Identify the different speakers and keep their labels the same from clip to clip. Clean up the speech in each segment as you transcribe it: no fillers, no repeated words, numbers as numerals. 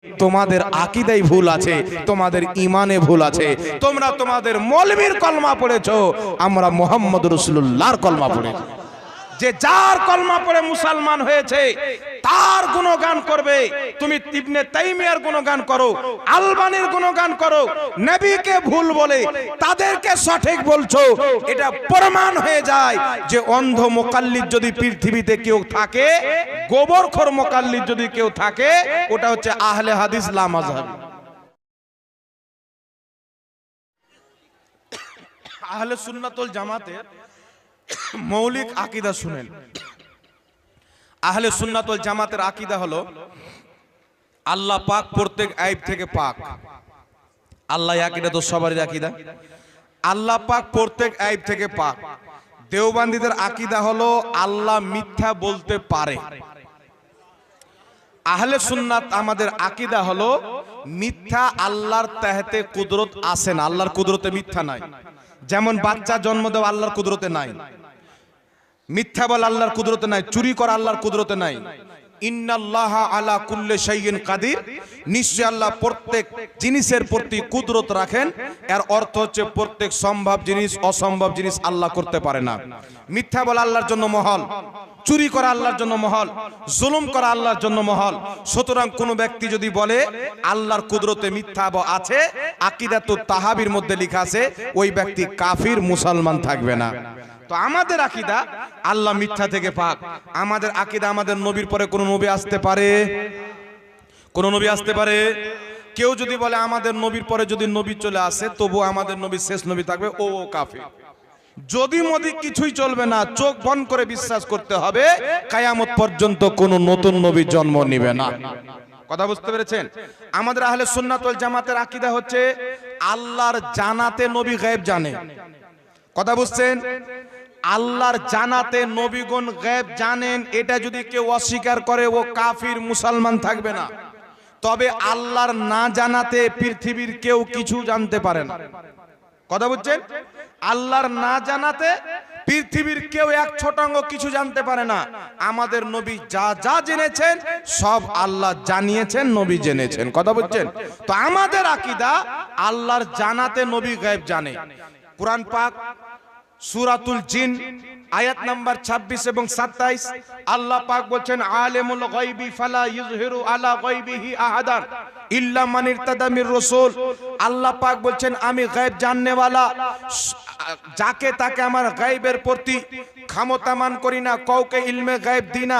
Speaker 1: তোমাদের আকীদায় ভুল আছে, তোমাদের ঈমানে ভুল আছে। তোমরা তোমাদের মৌলবীর কলমা পড়েছো, আমরা মুহাম্মদ রাসূলুল্লাহর কলমা পড়েছি। যে যার কলমা পড়ে মুসলমান হয়েছে তার গুণগান করবে। তুমি ইবনে তাইমিয়ার গুণগান করো, আলবানির গুণগান করো, নবীকে ভুল বলে তাদেরকে সঠিক বলছো, এটা প্রমাণ হয়ে যায় যে অন্ধ মুকাল্লিদ যদি পৃথিবীতে কেউ থাকে, গোবরখোর মুকাল্লিদ যদি কেউ থাকে, ওটা হচ্ছে আহলে হাদিস লা মাযহাবী। আহলে সুন্নাত ওয়াল জামাতের মৌলিক আকীদা শুনেন। আহলে সুন্নাত ওয়াল জামাতের আকীদা হলো আল্লাহ পাক প্রত্যেক আইব থেকে পাক। আল্লাহ আকীদা তো সবারই আকীদা, আল্লাহ পাক প্রত্যেক আইব থেকে পাক। দেওবন্দীদের আকীদা হলো আল্লাহ মিথ্যা বলতে পারে। আহলে সুন্নাত আমাদের আকীদা হলো মিথ্যা আল্লাহর তাহতে কুদরত আছে না, আল্লাহর কুদরতে মিথ্যা নাই। যেমন বাচ্চা জন্ম দেওয়া আল্লাহর কুদরতে নাই, মিথ্যা বলা আল্লাহর কুদরতে নাই, চুরি করা আল্লাহর কুদরতে নাই। ইন্নাল্লাহা আলা কুল্লি শাইইন কাদির, নিশ্চয় আল্লাহ প্রত্যেক জিনিসের প্রতি কুদরত রাখেন। এর অর্থ হচ্ছে প্রত্যেক সম্ভব জিনিস অসম্ভব জিনিস আল্লাহ করতে পারে না। মিথ্যা বলা আল্লাহর জন্য মহল, চুরি করা আল্লাহর জন্য মহল, জুলুম করা আল্লাহর জন্য মহল। সুতরাং কোন ব্যক্তি যদি বলে আল্লাহর কুদরতে মিথ্যা আছে, আকীদাতুত তাহাবীর মধ্যে লেখা আছে, ওই ব্যক্তি কাফির, মুসলমান থাকবে না। তো আমাদের আকীদা আল্লাহ মিথ্যা থেকে পাক। আমাদের আকীদা আমাদের নবীর পরে কোন নবী আসতে পারে, কোন নবী আসতে পারে। কেউ যদি বলে আমাদের নবীর পরে যদি নবী চলে আসে তবু আমাদের নবী শেষ নবী থাকবে, ও কাফির। যদি মদি কিছুই চলবে না, চোখ বন্ধ করে বিশ্বাস করতে হবে কিয়ামত পর্যন্ত কোন নতুন নবী জন্ম নেবে না। কথা বুঝতে পেরেছেন? আমাদের আহলে সুন্নাত ওয়াল জামাতের আকীদা হচ্ছে আল্লাহর জানাতে নবী গায়েব জানে। কথা বুঝছেন? আল্লাহর জানাতে নবীগণ গায়েব জানেন, এটা যদি কেউ অস্বীকার করে ও কাফির, মুসলমান থাকবে না। তবে আল্লাহর না জানাতে পৃথিবীর কেউ কিছু জানতে পারে না। কথা বুঝছেন? আল্লাহর না জানাতে পৃথিবীর কেউ এক ছোটাঙ্গ কিছু জানতে পারে না। আমাদের নবী যা যা জেনেছেন সব আল্লাহ জানিয়েছেন, নবী জেনেছেন। কথা বুঝছেন? তো আমাদের আকীদা আল্লাহর জানাতে নবী গায়েব জানে। কুরআন পাক সূরাতুল জিন আয়াত নাম্বার 26 এবং 27 আল্লাহ পাক বলেন, আলিমুল গায়বি ফালা ইযহিরু আলা গায়বিহি আহাদান ইল্লা মান ইরতাদা মির রাসূল। আল্লাহ পাক বলেন, আমি গায়েব জাননেওয়ালা, যাকে তাকে আমার গায়েবের প্রতি ক্ষমতামান করি না, কাউকে ইলমে গায়েব দিই না,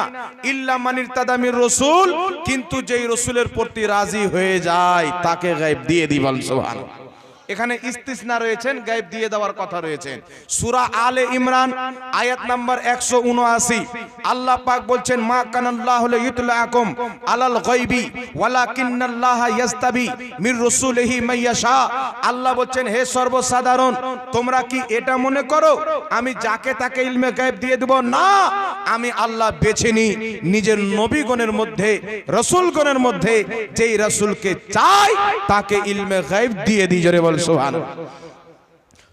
Speaker 1: ইল্লা মান ইরতাদা মির রাসূল, কিন্তু যেই রাসূলের প্রতি রাজি হয়ে যায় তাকে গায়েব দিয়ে দিই। বল সুবহানাল্লাহ। এখানে ইস্তিসনা রয়েছেন, গায়েব দিয়ে দেওয়ার কথা রয়েছে। সূরা আলে ইমরান আয়াত নাম্বার 179 আল্লাহ পাক বলছেন, মা কানাল্লাহু লিইতলাকুম আলাল গায়বি ওয়ালাকিন্নাল্লাহা ইয়াস্তাবি মির রাসূলিহি মাইয়াশা। আল্লাহ বলছেন, হে সর্বসাধারণ, তোমরা কি এটা মনে করো আমি যাকে তাকে ইলমে গায়েব দিয়ে দেব? না, আমি আল্লাহ বেছে নিই নিজের নবীগণের মধ্যে, রাসূলগণের মধ্যে যেই রাসূলকে চাই তাকে ইলমে গায়েব দিয়ে দিই। জোরে বল সুবহানাল্লাহ।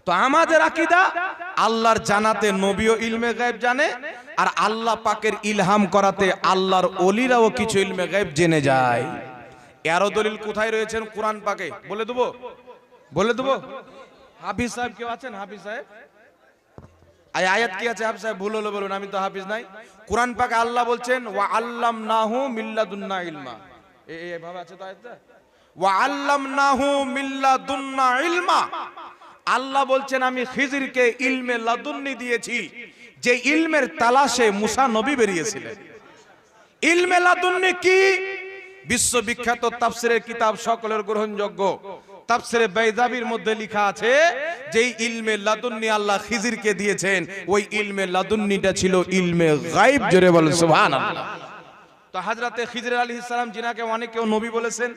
Speaker 1: তো আমাদের আকীদা আল্লাহর জানাতে নবীও ইলমে গায়েব জানে, আর আল্লাহ পাকের ইলহাম করাতে আল্লাহর ওলিরাও কিছু ইলমে গায়েব জেনে যায়। এর দলিল কোথায় রয়েছেন? কুরআন পাকে। বলে দেবো, বলে দেবো। হাফিজ সাহেব কেউ আছেন? হাফিজ সাহেব আয়াত কি আছে? হাফিজ সাহেব ভুল হলো বলুন, আমি তো হাফিজ নাই। কুরআন পাকে আল্লাহ বলছেন, ওয়া আল্লামনাহু মিল্লাদুন্না ইলমা। এই ভাবে আছে তো আয়াতটা, ওয়া আল্লামনাহু মিল্লাদুন্না ইলমা। আল্লাহ বলছেন, আমি খিজিরকে ইলমে লাদুন্নি দিয়েছি, যে ইলমের তালাশে মুসা নবী বেরিয়েছিলেন। ইলমে লাদুন্নি কি? বিশ্ববিখ্যাত তাফসীরের কিতাব, সকলের গ্রহণযোগ্য তাফসীরে বাইজাবির মধ্যে লেখা আছে যে ইলমে লাদুন্নি আল্লাহ খিজিরকে দিয়েছেন, ওই ইলমে লাদুন্নিটা ছিল ইলমে গায়ব। জোরে বলেন সুবহানাল্লাহ। তো হযরতে খিজির আলাইহিস সালাম, যিনাকে অনেকেও নবী বলেছেন,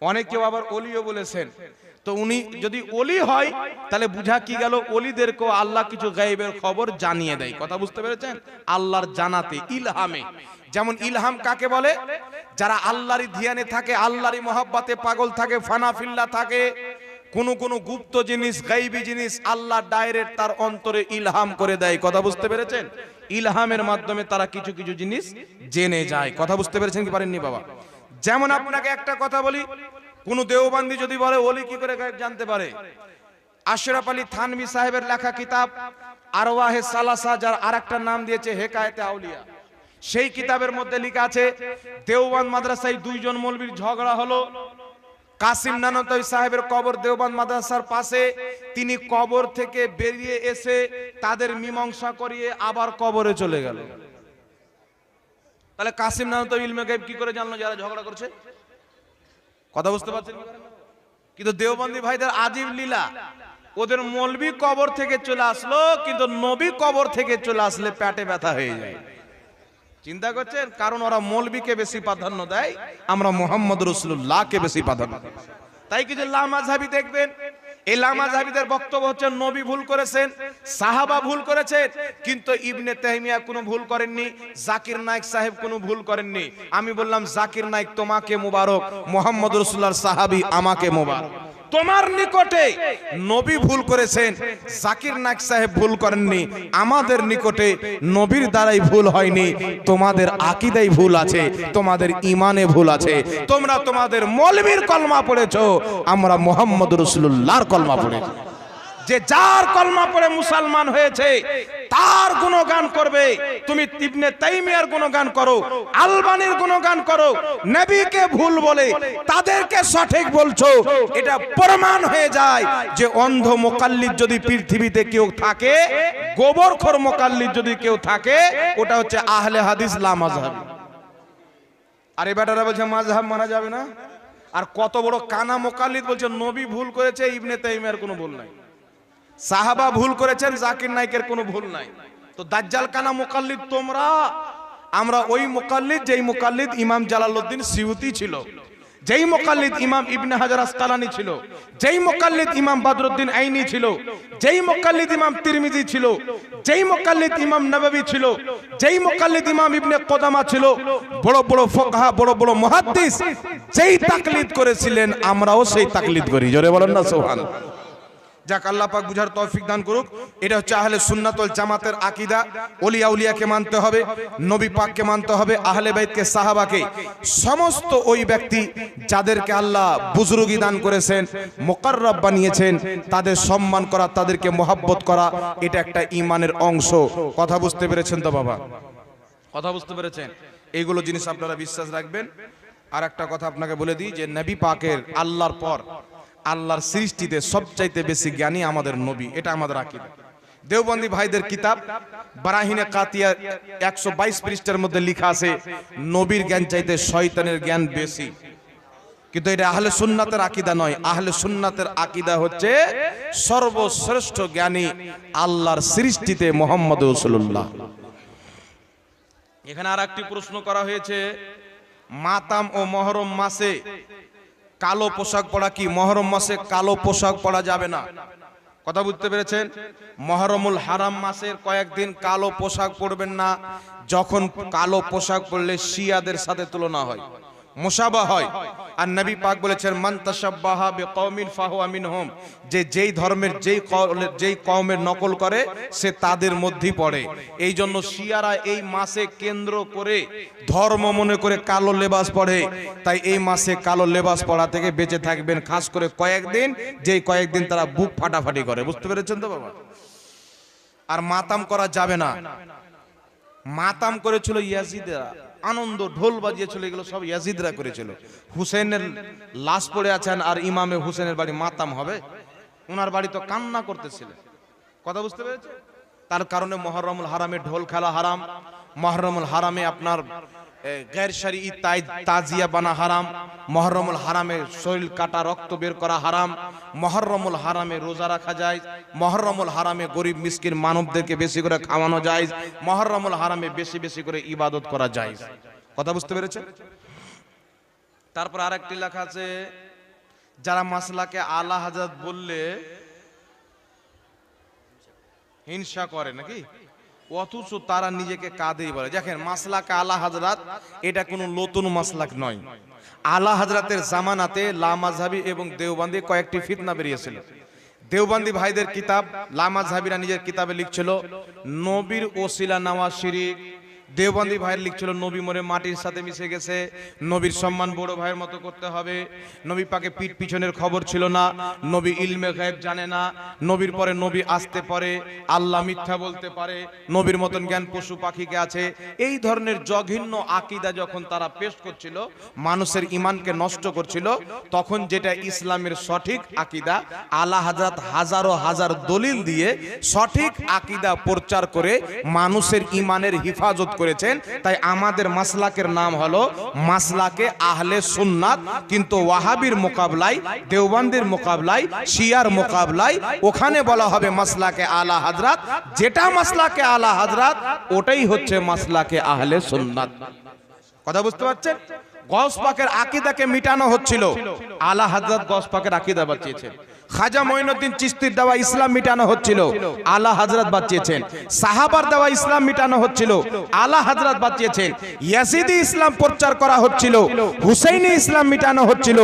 Speaker 1: অনেকেও আবার ওলিও বলেছেন। তো উনি যদি ওলি হয় তাহলে বুঝা কি গেল, ওলিদেরকেও আল্লাহ কিছু গায়েবের খবর জানিয়ে দেয়। কথা বুঝতে পেরেছেন? আল্লাহর জানাতে, ইলহামে। যেমন ইলহাম কাকে বলে? যারা আল্লাহরই ধ্যানে থাকে, আল্লাহরই মহব্বতে পাগল থাকে, ফানাফিল্লাহ থাকে, কোন কোন গুপ্ত জিনিস, গায়বী জিনিস আল্লাহ ডাইরেক্ট তার অন্তরে ইলহাম করে দেয়। কথা বুঝতে পেরেছেন? ইলহামের মাধ্যমে তারা কিছু কিছু জিনিস জেনে যায়। কথা বুঝতে পেরেছেন কি পারেননি বাবা? যেমন আপনাকে একটা কথা বলি, কোন দেওবন্দি যদি বলে ওলি কি করে গায়েব জানতে পারে, আশরাফ আলী থানভী সাহেবের লেখা কিতাব আরওয়াহে সালাসা, যার আরেকটা নাম দিয়েছে হেকায়েতে আউলিয়া, সেই কিতাবের মধ্যে লেখা আছে দেওবন্দ মাদ্রাসায় দুইজন মৌলবীর ঝগড়া হলো। কাসিম নানতই সাহেবের কবর দেওবন্দ মাদ্রাসার পাশে, তিনি কবর থেকে বেরিয়ে এসে তাদের মীমাংসা করিয়ে আবার কবরে চলে গেল। তাহলে কাসিম নানতই ইলমে গায়েব কি করে জানলো যারা ঝগড়া করছে? কথা বুঝতে পারছেন? কিন্তু দেওবন্দি ভাইদের আজীব লীলা, ওদের মৌলবী কবর থেকে চলে আসলো, কিন্তু নবী কবর থেকে চলে আসলে পেটে ব্যথা হয়ে যায়। চিন্তা করছেন? কারণ ওরা মৌলবীকে বেশি প্রাধান্য দেয়, আমরা মুহাম্মদ রাসূলুল্লাহকে বেশি প্রাধান্য দেই। তাই কিছু লামাযহাবী দেখবেন, এই লামাযহাবীদের বক্তব্য হচ্ছে নবী ভুল করেছেন, সাহাবা ভুল করেছেন, কিন্তু ইবনে তাইমিয়া কোনো ভুল করেননি, জাকির নায়েক সাহেব কোনো ভুল করেননি। আমি বললাম জাকির নায়েক তোমাকে মুবারক, মুহাম্মদ রাসূলুল্লাহর সাহাবী আমাকে মুবারক। তোমার নিকটে নবী ভুল করেছেন, জাকির নায়েক সাহেব ভুল করেননি, আমাদের নিকটে নবীর দ্বারাই ভুল হয়নি, তোমাদের আকীদায় ভুল আছে, তোমাদের ঈমানে ভুল আছে। তোমরা তোমাদের মৌলবীর কলমা পড়েছো, আমরা মুহাম্মদ রাসূলুল্লাহর কলমা পড়েছি। যে যার কলমা পড়ে মুসলমান হয়েছে তার গুণগান করবে। তুমি ইবনে তাইমিয়ার গুণগান করো, আলবানির গুণগান করো, নবীকে ভুল বলে তাদেরকে সঠিক বলছো, এটা প্রমাণ হয়ে যায় যে অন্ধ মুকাল্লিদ যদি পৃথিবীতে কেউ থাকে, গোবরখোর মুকাল্লিদ যদি কেউ থাকে, ওটা হচ্ছে আহলে হাদিস লা মাযহাব। আর এই বেটারা বলছে মাযহাব মানা যাবে না। আর কত বড় কানা মুকাল্লিদ বলছে নবী ভুল করেছে, ইবনে তাইমিয়ার কোনো ভুল নাই, সাহাবা ভুল করেছেন, জাকির নায়েকের কোনো ভুল নাই। তো দাজ্জাল কানা মুকাল্লিদ তোমরা, আমরা ওই মুকাল্লিদ যেই মুকাল্লিদ ইমাম জালালউদ্দিন সিয়ুতি ছিল, যেই মুকাল্লিদ ইমাম ইবনে হাজার আসকালানি ছিল, যেই মুকাল্লিদ ইমাম বদরুদ্দিন আইনি ছিল, যেই মুকাল্লিদ ইমাম তিরমিজি ছিল, যেই মুকাল্লিদ ইমাম নববী ছিল, যেই মুকাল্লিদ ইমাম ইবনে কুদামা ছিল, বড় বড় ফুকাহা, বড় বড় মুহাদ্দিস যেই তাকলিদ করেছিলেন, আমরাও সেই তাকলিদ করি। জোরে বলেন না সুবহানাল্লাহ। যাক, আল্লাহ পাক বুঝার তৌফিক দান করুক। এটা হচ্ছে আহলে সুন্নাত ওয়াল জামাতের আকীদা। ওলিয়া উলিয়াকে মানতে হবে, নবী পাককে মানতে হবে, আহলে বাইতকে, সাহাবাকে, সমস্ত ওই ব্যক্তি যাদেরকে আল্লাহ বুজুর্গি দান করেছেন, মুকাররব বানিয়েছেন, তাদের সম্মান করা, তাদেরকে মহব্বত করা, এটা একটা ঈমানের অংশ। কথা বুঝতে পেরেছেন তো বাবা? কথা বুঝতে পেরেছেন? এইগুলো জিনিস আপনারা বিশ্বাস রাখবেন। আর একটা কথা আপনাকে বলে দিই যে নবী পাকের আল্লাহর পর, আল্লাহর সৃষ্টিতে সবচাইতে বেশি জ্ঞানী আমাদের নবী, এটা আমাদের আকীদা। দেওবন্দি ভাইদের কিতাব বারাহিনে কাতিয়া 122 পৃষ্ঠার মধ্যে লেখা আছে নবীর জ্ঞান চাইতে শয়তানের জ্ঞান বেশি। কিন্তু এটা আহলে সুন্নাতের আকীদা নয়। আহলে সুন্নাতের আকীদা হচ্ছে সর্বশ্রেষ্ঠ জ্ঞানী আল্লাহর সৃষ্টিতে মুহাম্মদ রাসূলুল্লাহ। এখানে আর একটি প্রশ্ন করা হয়েছে, মাতাম ও মুহররম মাসে কালো পোশাক পরা কি? মুহররম মাসে কালো পোশাক পরা যাবে না। কথা বুঝতে পেরেছেন? মুহররমুল হারাম মাসের কয়েকদিন কালো পোশাক পরবেন না। যখন কালো পোশাক পরলে শিয়াদের সাথে তুলনা হয়, মুশাবাহ হয়। আর নবী পাক বলেছেন মান তাশাব্বাহা বিকওমিন ফাহুয়া মিনহুম, যে যেই ধর্মের যেই কওমের নকল করে সে তাদের মধ্যেই পড়ে। এই জন্য শিয়ারা এই মাসে কেন্দ্র করে ধর্ম মনে করে কালো লেবাস পরে। তাই এই মাসে কালো লেবাস পরা থেকে বেঁচে থাকবেন, খাস করে কয়েকদিন, যেই কয়েকদিন তারা বুক ফাটাফাটি করে। বুঝতে পেরেছেন তো বাবা? আর মাতাম করা যাবে না। মাতাম করেছিল ইয়াজিদরা, আনন্দ ঢোল বাজিয়েছিল, এগুলো সব ইয়াজিদরা করেছিল। হুসেনের লাশ পড়ে আছেন আর ইমামে হুসেনের বাড়ি মাতাম হবে? ওনার বাড়ি তো কান্না করতেছিলেন। কথা বুঝতে পেরেছে? তার কারণে মুহররমুল হারামে ঢোল খেলা হারাম, মুহররমুল হারামে আপনার গैर शरई ताजिया बाना हाराम, मुहर्रमुल हारामे शरीर काटा रक्त बेर करा हाराम, मुहर्रमुल हारामे रोजा रखा जायज, मुहर्रमुल हारामे गरीब मिस्किन मानवदेरके बेशी करे खाওয়ানো जायज, मुहर्रमुल हारामे बेशी बेशी करे इबादत करा जायज। কথা বুঝতে পেরেছেন? তারপর আরেকটি লেখা আছে, যারা মাসলাকে আলা হযরত বললে হিংসা করে নাকি, অথচ তারা নিজেকে কাদেরি বলে। দেখেন, মাসলাকে আলা হযরত এটা কোনো নতুন মাসলাক নয়। আলা হযরতের জামানাতে লামাযহাবী এবং দেওবন্দি কয়েকটি ফিতনা বেরিয়েছিল। দেওবন্দি ভাইদের কিতাব, লামাযহাবীরা নিজের কিতাবে লিখছিল নবীর ওসিলা নেওয়া শিরক, দেওবন্দি ভাইয়ের লিখছিল নবী মরে মাটির সাথে মিশে গেছে, নবীর সম্মান বড় ভাইয়ের মতো করতে হবে, নবী পাকে পিঠ পিছনের খবর ছিল না, নবী ইলমে গায়েব জানে না, নবীর পরে নবী আসতে পারে, আল্লাহ মিথ্যা বলতে পারে, নবীর মতন জ্ঞান পশু পাখিকে আছে। এই ধরনের জঘন্য আকীদা যখন তারা পেশ করছিল, মানুষের ঈমানকে নষ্ট করছিল, তখন যেটা ইসলামের সঠিক আকীদা, আলা হযরত হাজারো হাজার দলিল দিয়ে সঠিক আকীদা প্রচার করে মানুষের ঈমানের হিফাজত করেছেন। তাই আমাদের মাসলাকের নাম হলো মাসলাকে আহলে সুন্নাত। কিন্তু ওয়াহাবির মোকাবলায়, দেওবন্দির মোকাবলায়, শিয়ার মোকাবলায় ওখানে বলা হবে মাসলাকে আলা হযরত। যেটা মাসলাকে আলা হযরত ওটাই হচ্ছে মাসলাকে আহলে সুন্নাত। কথা বুঝতে পারছেন? গৌস পাকের আকীদাকে মিটানো হচ্ছিল, আলা হযরত গৌস পাকের আকীদা বাঁচিয়েছেন। খাজা মঈনুদ্দিন চিশতির দেওয়া ইসলাম মিটানো হচ্ছিল, আলা হযরত বাঁচিয়েছেন। সাহাবার দেওয়া ইসলাম মিটানো হচ্ছিল, আলা হযরত বাঁচিয়েছেন। ইয়াজিদি ইসলাম প্রচার করা হচ্ছিল, হুসাইনি ইসলাম মিটানো হচ্ছিল,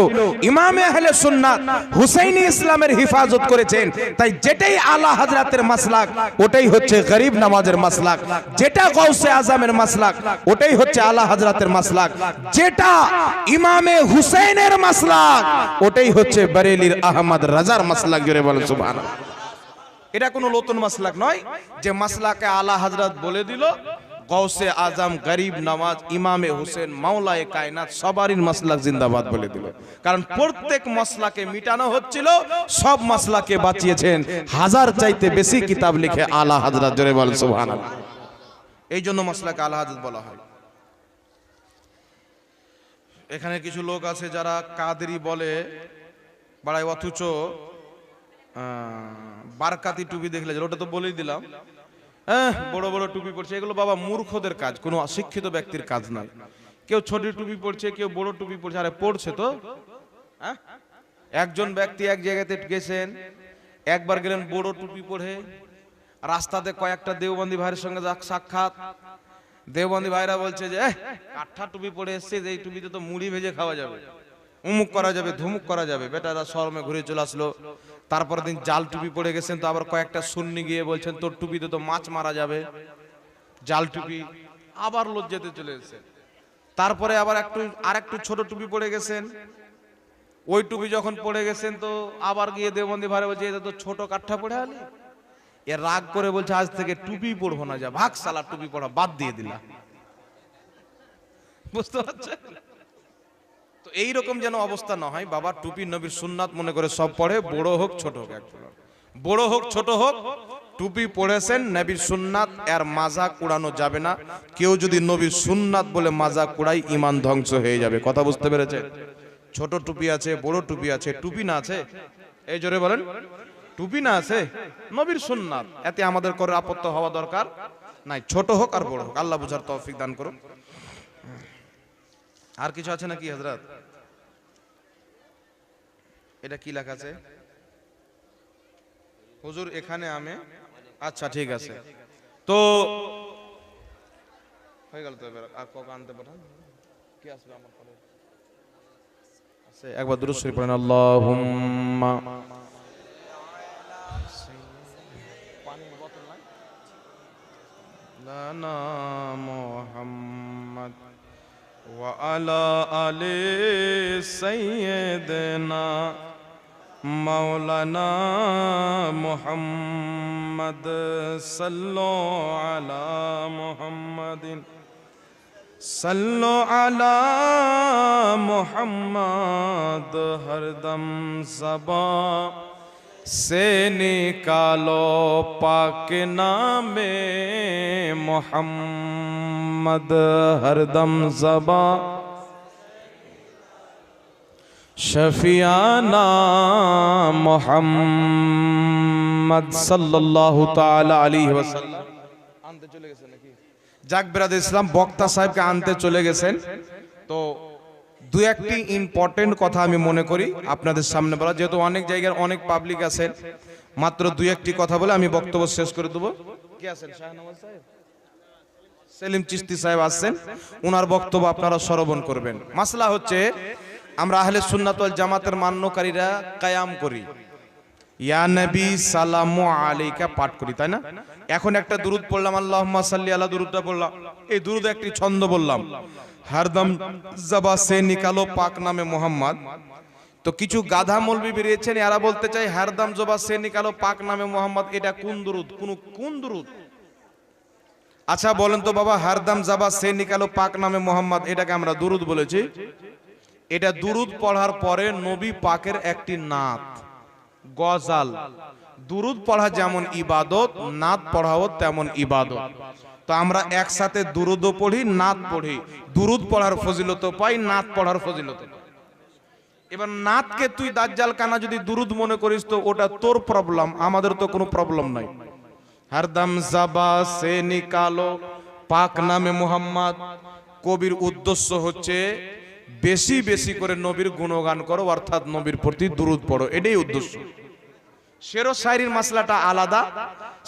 Speaker 1: ইমামে আহলে সুন্নাত হুসাইনি ইসলামের হিফাজত করেছেন। তাই যেটাই আলা হযরতের মাসলাক ওটাই হচ্ছে গরিব নামাজের মাসলাক, যেটা গৌসে আজমের মাসলাক ওটাই হচ্ছে আলা হযরতের মাসলাক, যেটা ইমামে হুসাইনের মাসলাক ওটাই হচ্ছে বরেলির আহমদ রাজার মাসলাক। জোরে বলেন সুবহানাল্লাহ। এটা কোনো নতুন মাসলাক নয় যে মাসলাকে আলা হযরত বলে দিল, গৌসে আজম, গরিব নওয়াজ, ইমামে হুসেন, মাওলায়ে কায়নাত সবারই মাসলাক জিন্দাবাদ বলে দিল। কারণ প্রত্যেক মাসলাকে মিটানো হচ্ছিল, সব মাসলাকে বাঁচিয়েছেন। হাজার চাইতে বেশি কিতাব লিখে আলা হযরত। জোরে বলেন সুবহানাল্লাহ। এই জন্য মাসলাকে আলা হযরত বলা হয়। এখানে কিছু লোক আছে যারা কাদেরি বলে বাড়ায়, অথচ বারকাতি টুপি দেখলে, ওটা তো বলেই দিলাম, বড় বড় টুপি পড়ছে, এগুলো বাবা মূর্খদের কাজ, কোনো অশিক্ষিত ব্যক্তির কাজ নয়। কেউ ছোট টুপি পড়ছে, কেউ বড় টুপি পড়ছে, আরে পড়ছে তো। একজন ব্যক্তি এক জায়গাতে গেছেন, একবার গেলেন বড় টুপি পড়ে, রাস্তাতে কয়েকটা দেওবন্দি ভাইয়ের সঙ্গে সাক্ষাৎ। দেওবন্দি ভাইরা বলছে যে কাঠা টুপি পরে এসছে, যে এই টুপিতে তো মুড়ি ভেজে খাওয়া যাবে, উমুক করা যাবে, ধুমুক করা যাবে। বেটারা শরমে ঘুরে চলে আসলো। তারপরের দিন জাল টুপি পরে গেছেন, তো আবার কয়েকটা সুন্নি গিয়ে বলছেন তোর টুপিতে তো মাছ মারা যাবে, জাল টুপি। আবার লজ্জাতে চলে এসেছে। তারপরে আবার আরেকটু ছোট টুপি পরে গেছেন, ওই টুপি যখন পরে গেছেন তো আবার গিয়ে দেওবন্দি ভাইরা বলছে এটা তো ছোট কাঠা পড়ে আলি। এ রাগ করে বলছে আজ থেকে টুপি পরবো না, যা ভাগ সালা, টুপি পড়া বাদ দিয়ে দিলাম। বুঝতে পারছেন? তো এইরকম যেন অবস্থা না হয়। বাবা টুপি নবীর সুন্নাত মনে করে সব পড়ে, বড় হোক ছোট হোক, বড় হোক ছোট হোক, টুপি পড়েছেন নবীর সুন্নাত, এর মাজাক উড়ানো যাবে না। কেউ যদি নবীর সুন্নাত বলে মাজাক উড়াই, ঈমান ধ্বংস হয়ে যাবে। কথা বুঝতে পেরেছেন? ছোট টুপি আছে, বড় টুপি আছে, টুপি না আছে, এই জোরে বলেন, টুপি না আছে নবীর সুন্নাত, এতে আমাদের করে আপত্তি হওয়া দরকার নাই, ছোট হোক আর বড় হোক। আল্লাহ বুঝার তৌফিক দান করুন। আর কিছু আছে নাকি হযরত? এটা কি লেখা আছে হুজুর? এখানে আমি, আচ্ছা ঠিক আছে, তো হয়ে গেল। তো এবার আর কাউকে আনতে পাঠান, কি আসবে আমার পরে? আছে একবার দুরূদ শরীফ পড়েন, আল্লাহুম্মা লানা মুহাম্মদ ওয়া আলা আলি সাইয়্যিদিনা মাওলানা মুহাম্মদ সাল্লাল্লাহু আলা মুহাম্মাদিন सल्लो अला मोहम्मद हरदम ज़बा से निकालो पाक नामे मोहम्मद हरदम ज़बा शफियाना मोहम्मद सल्लल्लाहु ताला अलैहि वसल्लम। आनते चले गए नाকি? যাক ব্রাদার ইসলাম, বক্তা সাহেবকে আনতে চলে গেছেন। তো দু একটি ইম্পর্টেন্ট কথা আমি মনে করি আপনাদের সামনে বলা, যেহেতু অনেক জায়গার অনেক পাবলিক আছেন, মাত্র দু একটি কথা বলে আমি বক্তব্য শেষ করে দেবো। কি আছেন শাহনওয়াজ সাহেব, সেলিম চিশতি সাহেব আসছেন, ওনার বক্তব্য আপনারা শ্রবণ করবেন। মাসলা হচ্ছে আমরা আহলে সুন্নাত ওয়াল জামাতের মান্যকারীরা কায়াম করি, ইয়া নবী সালামু আলাইকা পাঠ করি, তাই না? এখন একটা দুরুদ পড়লাম, আল্লাহুম্মা সাল্লি আলা, দুরুদটা পড়লাম, এই দুরুদ একটি ছন্দ বললাম, হরদম জবা সে নিকালো পাক নামে মোহাম্মদ। তো কিছু গাধা মৌলবি বেরিয়েছেন, এরা বলতে চাই হরদম জবা সে নিকালো পাক নামে মোহাম্মদ, এটা কোন দুরুদ, কোন দুরুদ? আচ্ছা বলেন তো বাবা, হরদম জবা সে নিকালো পাক নামে মোহাম্মদ, এটাকে আমরা দুরুদ বলেছি? এটা দুরুদ পড়ার পরে নবী পাকের একটি নাত, গজাল। দুরুদ পড়া যেমন ইবাদত, নাত পড়াও তেমন ইবাদত। তো আমরা একসাথে দুরুদও পড়ি, নাত পড়ি, দুরুদ পড়ার ফজিলত পাই, নাত পড়ার ফজিলত পাই। এবার নাতকে তুই দাজ্জাল কানা যদি দুরুদ মনে করিস তো ওটা তোর প্রবলেম, আমাদের তো কোনো প্রবলেম নাই। হরদম জাবা সে নিকালো পাক নামে মুহাম্মদ, কবির উদ্দেশ্য হচ্ছে বেশি বেশি করে নবীর গুণগান করো, অর্থাৎ নবীর প্রতি দুরুদ পড়ো, এটাই উদ্দেশ্য। শেরো শায়রির মাসলাটা আলাদা,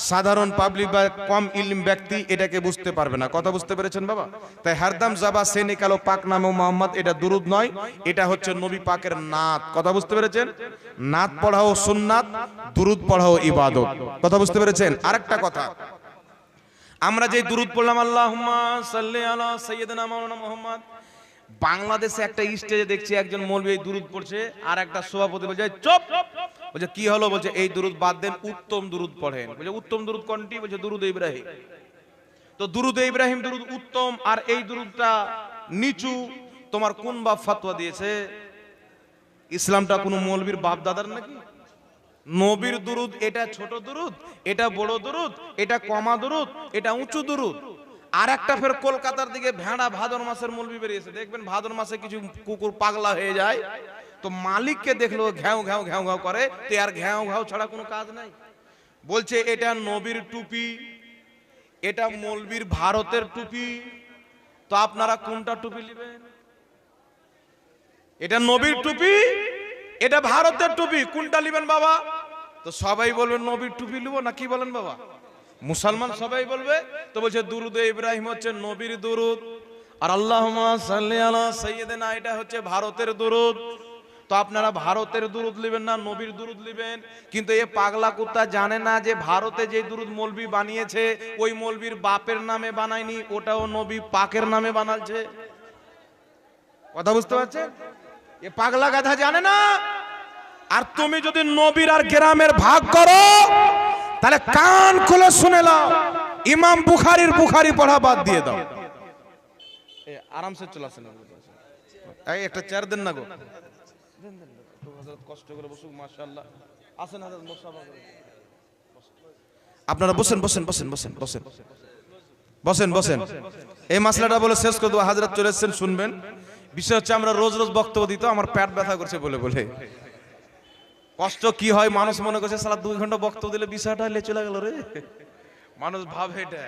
Speaker 1: সাধারণ পাবলিক বা কম ইলম ব্যক্তি এটাকে বুঝতে পারবে না। কথা বুঝতে পেরেছেন বাবা? তাই হরদম জাবা সে নিকালো পাক নামে মুহাম্মদ এটা দুরুদ নয়, এটা হচ্ছে নবী পাকের নাত। কথা বুঝতে পেরেছেন? নাত পড়াও সুন্নাত, দুরুদ পড়াও ইবাদত। কথা বুঝতে পেরেছেন? আরেকটা কথা, আমরা যে দুরুদ পড়লাম আল্লাহুম্মা সাল্লি আলা সাইয়্যিদিনা মাওলানা মুহাম্মদ, বাংলাদেশে একটা স্টেজে দেখছি একজন মৌলবি এই দুরুদ পড়ছে, আর একটা সভাপতি বলছে চুপ, বলছে কি হলো, বলছে এই দুরুদ বাদ দেন, উত্তম দুরুদ পড়েন। বলছে উত্তম দুরুদ কোনটি? বলছে দুরুদ ইব্রাহিম। তো দুরুদ ইব্রাহিম দুরুদ উত্তম, আর এই দুরুদটা নিচু, তোমার কোন বাপ ফতোয়া দিয়েছে? ইসলামটা কোন মৌলবীর বাপ দাদার নাকি? নবীর দুরুদ এটা ছোট দুরুদ, এটা বড় দুরুদ, এটা কমা দুরুদ, এটা উঁচু দুরুদ। আর একটা ফের কলকাতার দিকে ভেড়া ভাদর মাসের মৌলবি বেরিয়েছে, দেখবেন ভাদর মাসে কিছু কুকুর পাগলা হয়ে যায়, তো মালিককে দেখলো ঘ্যাও ঘ্যাও ঘ্যাও ঘ্যাও করে, তো আর ঘ্যাও ঘ্যাও ছাড়া কোনো কাজ নাই। বলছে এটা নবীর টুপি, এটা মৌলবীর ভারতের টুপি, তো আপনারা কোনটা টুপি নেবেন? এটা নবীর টুপি, এটা ভারতের টুপি, কোনটা নেবেন বাবা? তো সবাই বলবে নবীর টুপি নেবো, না কি বলেন বাবা? মুসলমান সবাই বলবে। তো বলছে দুরুদ ইব্রাহিম হচ্ছে নবীর দুরুদ, আর আল্লাহুম্মা সাল্লি আলা সাইয়্যিদিনা এটা হচ্ছে ভারতের দুরুদ। তো আপনারা ভারতের দুরুদ নেবেন না নবীর দুরুদ নেবেন। কিন্তু এই পাগলা কুত্তা জানে না যে ভারতে যে দুরুদ মৌলবি বানিয়েছে ওই মৌলবীর বাপের নামে বানায়নি, ওটাও নবী পাকের নামে বানাচ্ছে। কথা বুঝতে পারছেন? এ পাগলা গাধা জানে না। আর তুমি যদি নবীর আর গ্রামের ভাগ করো তাহলে কান খুলে শুনে নাও, ইমাম বুখারীর বুখারী পড়া বাদ দিয়ে দাও। আরামসে চলে আসেন, এই একটা চেয়ার দেন না গো, কষ্ট করে বসুক, মাশাআল্লাহ। আসেন হযরত মুসাফা করে, আপনারা বসেন বসেন বসেন বসেন বসেন বসেন বসেন। এই মাসলাটা বলে শেষ করে দেবো, হযরত চলে এসেছেন, শুনবেন। বিষয় হচ্ছে আমরা রোজ রোজ বক্তব্য দিতে আমার পেট ব্যথা করছে বলে বলে কষ্ট কি হয়, মানুষ মনে করছে সারা 2 ঘন্টা বক্তব্য দিলে বিষয়টা হলে চলে গেল রে, মানুষ ভাবে এটা।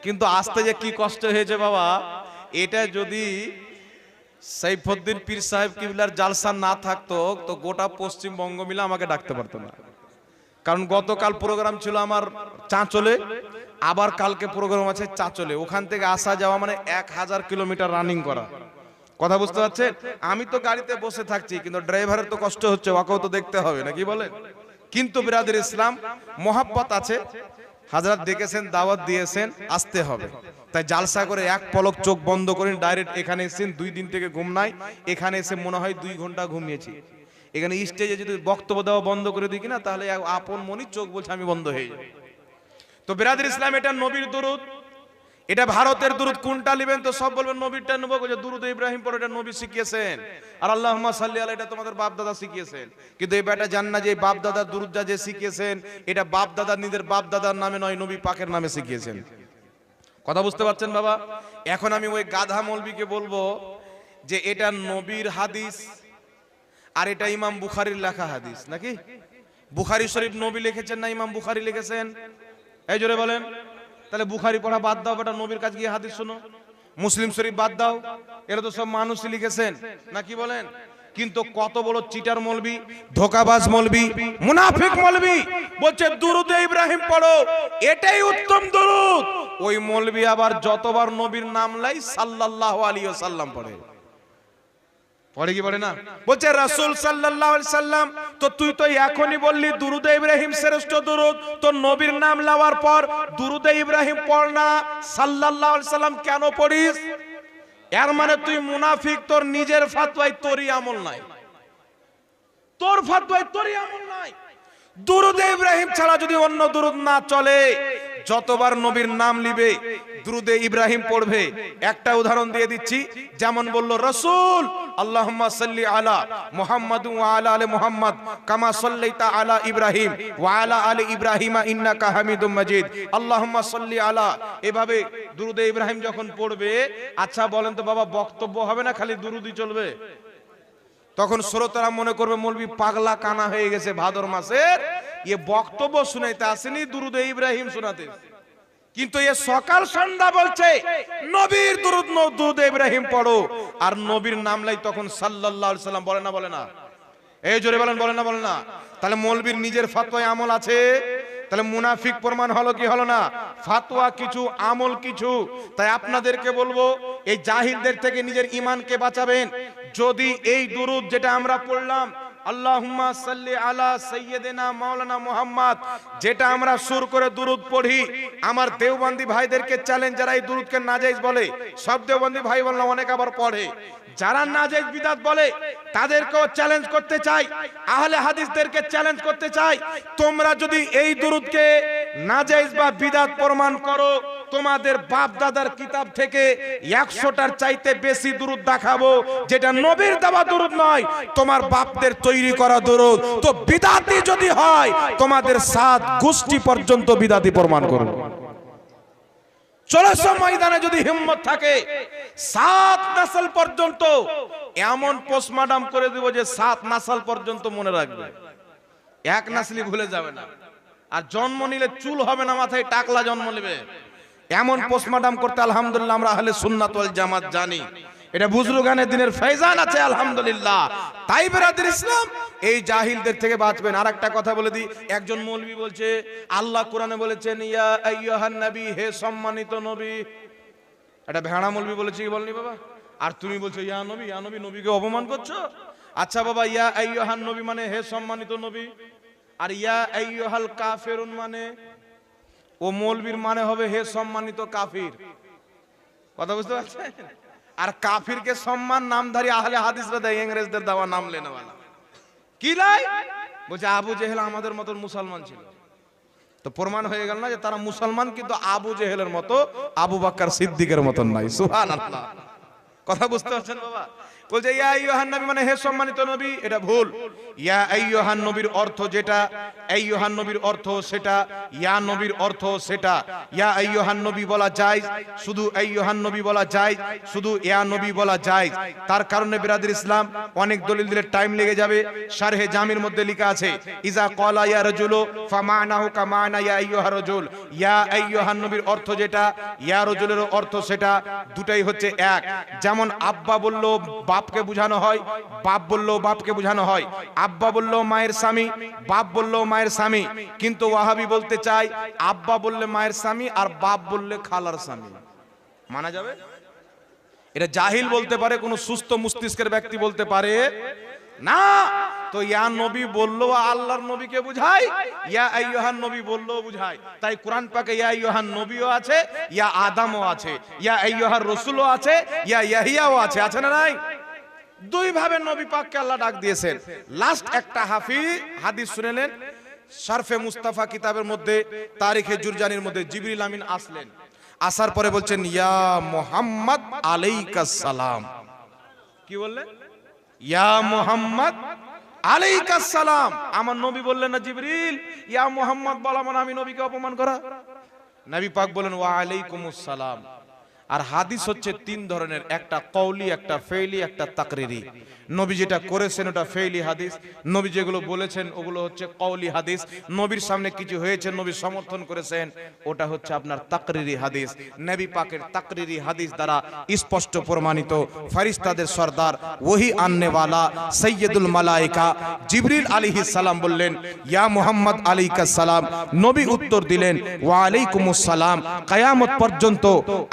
Speaker 1: কিন্তু আসতে যে কি কষ্ট হয়েছে বাবা, এটা যদি সাইফুদ্দিন পীর সাহেব কিবলার জালসা না থাকতো তো গোটা পশ্চিমবঙ্গ মিলে আমাকে ডাকতে পারতো না। কারণ গতকাল প্রোগ্রাম ছিল আমার চাঁচলে, আবার কালকে প্রোগ্রাম আছে চাঁচলে, ওখান থেকে আসা যাওয়া মানে 1000 কিলোমিটার রানিং করা। কথা বুঝতে পারছেন? আমি তো গাড়িতে বসে থাকছি, কিন্তু ড্রাইভারের তো কষ্ট হচ্ছে, ওকেও তো দেখতে হবে নাকি বলেন? কিন্তু বিরাদের ইসলাম মোহাব্বত আছে, হাজরাত ডেকেছেন, দাওয়াত দিয়েছেন, আসতে হবে। তাই জালসা করে এক পলক চোখ বন্ধ করে ডাইরেক্ট এখানে এসেছেন। 2 দিন থেকে ঘুম নাই, এখানে এসে মনে হয় 2 ঘন্টা ঘুমিয়েছি। এখানে স্টেজে যদি বক্তব্য দেওয়া বন্ধ করে দিই কিনা তাহলে আপন মনি চোখ বলছে আমি বন্ধ হয়ে যাই। তো বিরাদের ইসলাম এটা নবীর দুরুদ, এটা ভারতের দুরুদ, কোনটা নেবেন? তো সব বলবেন নবীরটা নেবো, যে দুরুদ ইব্রাহিম পড়ো এটা নবী শিখিয়েছেন, আর আল্লাহুম্মা সাল্লি আলা এটা তোমাদের বাপ দাদা শিখিয়েছেন। কিন্তু এই বেটা জান না যে বাপ দাদার দুরুদটা যে শিখিয়েছেন এটা বাপ দাদা নিজের বাপ দাদার নামে নয়, নবী পাকের নামে শিখিয়েছেন। কথা বুঝতে পারছেন বাবা? এখন আমি ওই গাধা মৌলবীকে বলবো যে এটা নবীর হাদিস আর এটা ইমাম বুখারীর লেখা হাদিস নাকি? বুখারী শরীফ নবী লিখেছেন না ইমাম বুখারী লিখেছেন? এই জোরে বলেন। তাহলে বুখারী পড়া বাদ দাও, বেটা নবীর কাছে গিয়ে হাদিস শোনো। মুসলিম শরীফ বাদ দাও, এরা তো সব মানুষই লিখেছেন নাকি বলেন? কিন্তু কত বড় চিটার মৌলবী, ধোকাবাজ মৌলবী, মুনাফিক মৌলবী বলছে দুরুদ ইব্রাহিম পড়ো, এটাই উত্তম দুরুদ। ওই মৌলবী আবার যতবার নবীর নাম লাই সাল্লাল্লাহু আলাইহি ওয়াসাল্লাম পড়ে, পড়ে কি পড়ে না? বলছে রাসূল সাল্লাল্লাহু আলাইহি সাল্লাম তো তুই তো এখনই বললি দুরুদে ইব্রাহিম শ্রেষ্ঠ দুরুদ, তো নবীর নাম নেওয়ার পর দুরুদে ইব্রাহিম পড় না, সাল্লাল্লাহু আলাইহি সাল্লাম কেন পড়িস? এর মানে তুই মুনাফিক, তোর নিজের ফতোয়ায় তোরই আমল নাই, তোর ফতোয়ায় তোরই আমল নাই। দুরুদে ইব্রাহিম ছাড়া যদি অন্য দুরুদ না চলে, যতবার নবীর নাম নিবে দুরুদে ইব্রাহিম পড়বে। একটা উদাহরণ দিয়ে দিচ্ছি, যেমন বলল রাসূল আল্লাহুম্মা সাল্লি আলা মুহাম্মাদ ওয়া আলা আলি মুহাম্মাদ কামা সাল্লাইতা আলা ইব্রাহিম ওয়া আলা আলি ইব্রাহিম ইন্নাকা হামিদুম মাজিদ আল্লাহুম্মা সাল্লি আলা। এভাবে দুরুদে ইব্রাহিম যখন পড়বে, আচ্ছা বলেন তো বাবা, বক্তব্য হবে না খালি দুরুদই চলবে? তখন শ্রোতারা মনে করবে মৌলবি পাগলা কানা হয়ে গেছে, ভাদর মাসের এ বক্তব্য শুনাইতে আসেনি, দুরুদে ইব্রাহিম শোনাতে। কিন্তু এ সকাল সন্ধ্যা বলছে নবীর দুরুদ, দুরুদে ইব্রাহিম পড়ো, আর নবীর নাম লাই তখন সাল্লাল্লাহু আলাইহি সাল্লাম বলে না, বলে না? এই জোরে বলেন, বলে না, বলে না? তাহলে মৌলবীর নিজের ফতোয়ায় আমল আছে, তাহলে মুনাফিক প্রমাণ হলো কি হলো না? ফতোয়া কিছু, আমল কিছু। তাই আপনাদেরকে বলবো, এই জাহিলদের থেকে নিজের ঈমানকে বাঁচাবেন। যদি এই দুরুদ যেটা আমরা পড়লাম আল্লাহুম্মা সাল্লি আলা সাইয়্যিদিনা মাওলানা মুহাম্মদ, যেটা আমরা সুর করে দুরুদ পড়ি, আমার দেওবন্দি ভাইদেরকে চ্যালেঞ্জ, যারা এই দুরুদকে নাজায়েজ বলে, সব দেওবন্দি ভাই বললাম অনেক আবার পড়ে, যারা নাজায়েজ বিদআত বলে তাদেরকেও চ্যালেঞ্জ করতে চাই, আহলে হাদিসদেরকে চ্যালেঞ্জ করতে চাই, তোমরা যদি এই দুরুদকে নাজায়েজ বা বিদআত প্রমাণ করো, তোমাদের বাপ দাদার কিতাব থেকে 100টার চাইতে বেশি দুরুদ দেখাবো যেটা নবীর দেওয়া দুরুদ নয়, তোমার বাপদের তৈরি করা দুরুদ। তো বিদআতি যদি হয়, তোমাদের 7 গোষ্ঠী পর্যন্ত বিদআতি প্রমাণ করবে। চলস ময়দানে যদি হিম্মত থাকে, 7 নাসল পর্যন্ত এমন পোস্টমর্টম করে দেব যে 7 নাসল পর্যন্ত মনে রাখবে, এক নাসলি ভুলে যাবে না। আর জন্ম নিলে চুল হবে না মাথায়, টাকলা জন্ম নেবে, এমন পোস্টমর্টম করতে আলহামদুলিল্লাহ আমরা আহলে সুন্নাত ওয়াল জামাত জানি। এটা বুজরুগানের দিনের ফয়জান আছে আলহামদুলিল্লাহ। তাই বেরাদর ইসলাম, এই জাহিলদের থেকে বাঁচবেন। আর একটা কথা বলে দিই, একজন মৌলবি বলছে আল্লাহ কোরআনে বলেছেন ইয়া আইয়ুহান নবী, হে সম্মানিত নবী। এটা ভেড়া মৌলবি বলেছে কি বলনি বাবা? আর তুমি বলছো ইয়া নবী, ইয়া নবী, নবীকে অপমান করছো। আচ্ছা বাবা, ইয়া আইয়ুহান নবী মানে হে সম্মানিত নবী, আর ইয়া আইয়ুহাল কাফিরুন মানে, ও মৌলবীর মানে হবে হে সম্মানিত কাফির। কথা বুঝতে পারছেন? আর কাফিরকে সম্মান নামধারী আহলে হাদিসরা দেয়, ইংরেজদের দেওয়া নাম লেনেওয়ালা। কি লাই? বলছে আবু জেহেল আমাদের মতন মুসলমান ছিল। তো প্রমাণ হয়ে গেল না যে তারা মুসলমান, কিন্তু আবু জেহেলের মতো, আবু বকর সিদ্দিকের মতন নাই। সুবহানাল্লাহ। কথা বুঝতে পারছেন বাবা? বলছে ইয়া আইয়ুহান নবী মানে হে সম্মানিত নবী, এটা ভুল। ইয়া আইয়ুহান নবীর অর্থ যেটা, আইয়ুহান নবীর অর্থ সেটা, ইয়া নবীর অর্থ সেটা। ইয়া আইয়ুহান নবী বলা যায়, শুধু আইয়ুহান নবী বলা যায়, শুধু ইয়া নবী বলা যায়। তার কারণে বিরাদর ইসলাম অনেক দলিল দিলে টাইম লেগে যাবে। শারহে জামির মধ্যে লেখা আছে ইজা ক্বালা ইয়া রাজুলু ফামানাহু কামানা ইয়া আইয়ুহা রাজুল। ইয়া আইয়ুহান নবীর অর্থ যেটা, ইয়া রাজুলের অর্থ সেটা, দুটাই হচ্ছে এক। যেমন আব্বা বলল বাপকে বোঝানো হয়, বাপ বললো বাপকে বোঝানো হয়। আব্বা বললো মায়ের স্বামী, বাপ বললো মায়ের স্বামী। কিন্তু ওয়াহাবি বলতে চাই আব্বা বললে মায়ের স্বামী আর বাপ বললে খালার স্বামী। মানা যাবে? এটা জাহিল বলতে পারে, কোন সুস্থ মস্তিষ্কের ব্যক্তি বলতে পারে না। তো ইয়া নবী বললো আল্লাহর নবীকে বুঝায়, ইয়া আইয়ুহান নবী বললো বুঝায়। তাই কোরআন পাকে ইয়া আইয়ুহান নবীও আছে, ইয়া আদমও আছে, ইয়া আইয়ুহার রাসূলও আছে, ইয়া ইয়াহিয়াও আছে। আছে না নাই? দুই ভাবে নবী পাককে আল্লাহ ডাক দিয়েছেন। লাস্ট একটা হাদিস শুনেলেন, শরফে মুস্তাফা কিতাবের মধ্যে, তারিখে জুরজানির মধ্যে জিবরিল আমিন আসলেন। আসার পরে বলছেন ইয়া মুহাম্মদ আলাইকাস সালাম। কি বললেন? ইয়া মুহাম্মদ আলাইকাস সালাম। আমার নবী বললেন না জিবরিল ইয়া মুহাম্মদ বলা মানে আমি নবীকে অপমান করা? নবী পাক বলেন ওয়া আলাইকুমুস সালাম। আর হাদিস হচ্ছে 3 ধরনের, একটা কওলি, একটা ফেইলি, একটা তাকরিরি। নবী যেটা করেছেন ওটা ফেইলি হাদিস, নবী যেগুলো বলেছেন ওগুলো হচ্ছে কওলি হাদিস। নবীর সামনে কিছু হয়েছে, নবী সমর্থন করেছেন, ওটা হচ্ছে আপনার তাকরিরি হাদিস। নবী পাকের তাকরিরি হাদিস দ্বারা স্পষ্ট প্রমাণিত ফেরেশতাদের সরদার, ওহী আননেওয়ালা, সাইয়্যিদুল মালায়েকা জিবরিল আলাইহিস সালাম বললেন ইয়া মুহাম্মদ আলাইকাস সালাম। নবী উত্তর দিলেন ওয়া আলাইকুমুস সালাম। কিয়ামত পর্যন্ত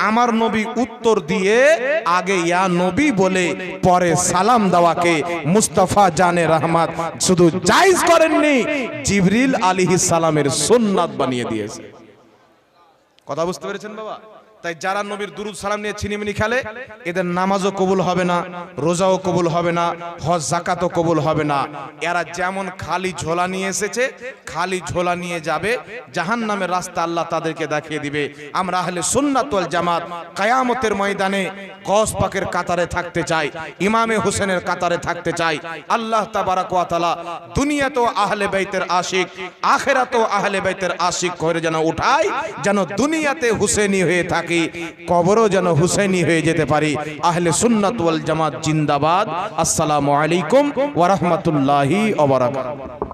Speaker 1: আমার নবী উত্তর দিয়ে আগে ইয়া নবী বলে পরে সালাম দেওয়াকে মুস্তাফা জানে রহমত শুধু জায়েজ করেননি, জিবরিল আলাইহিস সালামের সুন্নাত বানিয়ে দিয়েছে। কথা বুঝতে পেরেছেন বাবা? তাই যারা নবীর দুরুদ সালাম নিয়ে ছিনিমিনি খেলে এদের নামাজও কবুল হবে না, রোজাও কবুল হবে না, হজ যাকাতও কবুল হবে না। এরা যেমন খালি ঝোলা নিয়ে এসেছে খালি ঝোলা নিয়ে যাবে, জাহান্নামের রাস্তা আল্লাহ তাদেরকে দেখিয়ে দিবে। আমরা আহলে সুন্নাত ওয়াল জামাত কিয়ামতের ময়দানে গওস পাকের কাতারে থাকতে চাই, ইমামে হোসেনের কাতারে থাকতে চাই। আল্লাহ তাবারাক ওয়া তাআলা দুনিয়াতেও আহলে বাইতের আশিক, আখিরাতেও আহলে বাইতের আশিক করে যেন উঠায়, যেন দুনিয়াতে হুসেনি হয়ে থাকে, কবরও যেন হুসেনি হয়ে যেতে পারি। আহলে সুন্নাত ওয়াল জামাত জিন্দাবাদ। আসসালামু আলাইকুম ওয়া রাহমাতুল্লাহি ওয়া বারাকাতুহু।